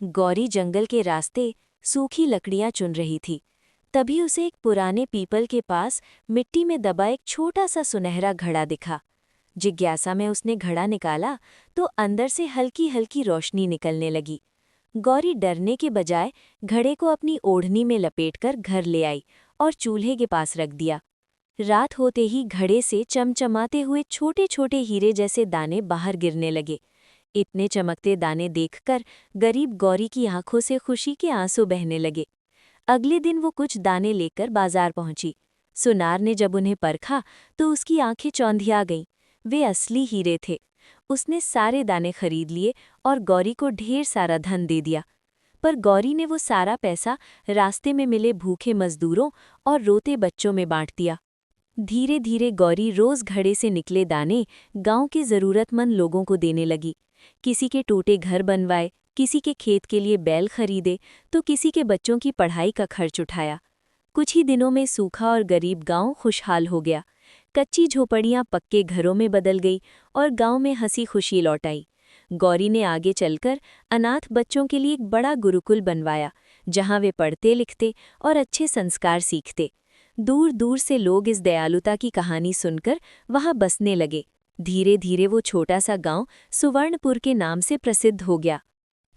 गौरी जंगल के रास्ते सूखी लकड़ियां चुन रही थी। तभी उसे एक पुराने पीपल के पास मिट्टी में दबा एक छोटा सा सुनहरा घड़ा दिखा। जिज्ञासा में उसने घड़ा निकाला तो अंदर से हल्की हल्की रोशनी निकलने लगी। गौरी डरने के बजाय घड़े को अपनी ओढ़नी में लपेटकर घर ले आई और चूल्हे के पास रख दिया। रात होते ही घड़े से चमचमाते हुए छोटे छोटे हीरे जैसे दाने बाहर गिरने लगे। इतने चमकते दाने देखकर गरीब गौरी की आंखों से खुशी के आंसू बहने लगे। अगले दिन वो कुछ दाने लेकर बाजार पहुंची। सुनार ने जब उन्हें परखा तो उसकी आंखें चौंधिया गईं। वे असली हीरे थे। उसने सारे दाने खरीद लिए और गौरी को ढेर सारा धन दे दिया। पर गौरी ने वो सारा पैसा रास्ते में मिले भूखे मजदूरों और रोते बच्चों में बांट दिया। धीरे धीरे गौरी रोज घड़े से निकले दाने गांव के जरूरतमंद लोगों को देने लगी। किसी के टूटे घर बनवाए, किसी के खेत के लिए बैल खरीदे, तो किसी के बच्चों की पढ़ाई का खर्च उठाया। कुछ ही दिनों में सूखा और गरीब गांव खुशहाल हो गया। कच्ची झोपड़ियां पक्के घरों में बदल गई और गांव में हंसी खुशी लौट आई। गौरी ने आगे चलकर अनाथ बच्चों के लिए एक बड़ा गुरुकुल बनवाया, जहां वे पढ़ते लिखते और अच्छे संस्कार सीखते। दूर दूर से लोग इस दयालुता की कहानी सुनकर वहां बसने लगे। धीरे धीरे वो छोटा सा गांव सुवर्णपुर के नाम से प्रसिद्ध हो गया।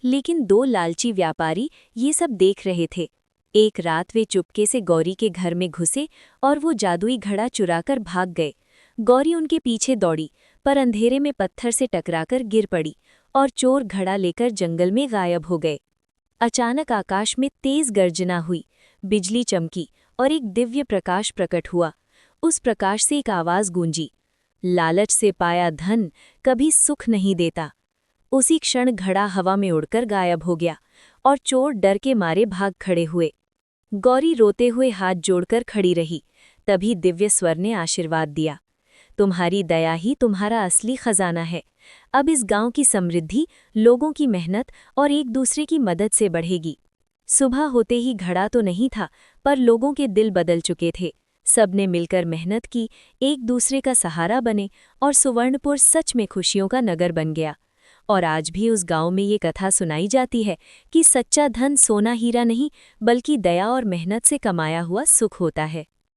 लेकिन दो लालची व्यापारी ये सब देख रहे थे। एक रात वे चुपके से गौरी के घर में घुसे और वो जादुई घड़ा चुराकर भाग गए। गौरी उनके पीछे दौड़ी, पर अंधेरे में पत्थर से टकराकर गिर पड़ी और चोर घड़ा लेकर जंगल में गायब हो गए। अचानक आकाश में तेज गर्जना हुई, बिजली चमकी और एक दिव्य प्रकाश प्रकट हुआ। उस प्रकाश से एक आवाज गूंजी, लालच से पाया धन कभी सुख नहीं देता। उसी क्षण घड़ा हवा में उड़कर गायब हो गया और चोर डर के मारे भाग खड़े हुए। गौरी रोते हुए हाथ जोड़कर खड़ी रही। तभी दिव्य स्वर ने आशीर्वाद दिया, तुम्हारी दया ही तुम्हारा असली खजाना है। अब इस गांव की समृद्धि लोगों की मेहनत और एक दूसरे की मदद से बढ़ेगी। सुबह होते ही घड़ा तो नहीं था, पर लोगों के दिल बदल चुके थे। सबने मिलकर मेहनत की, एक दूसरे का सहारा बने और सुवर्णपुर सच में खुशियों का नगर बन गया। और आज भी उस गांव में ये कथा सुनाई जाती है कि सच्चा धन सोना हीरा नहीं, बल्कि दया और मेहनत से कमाया हुआ सुख होता है।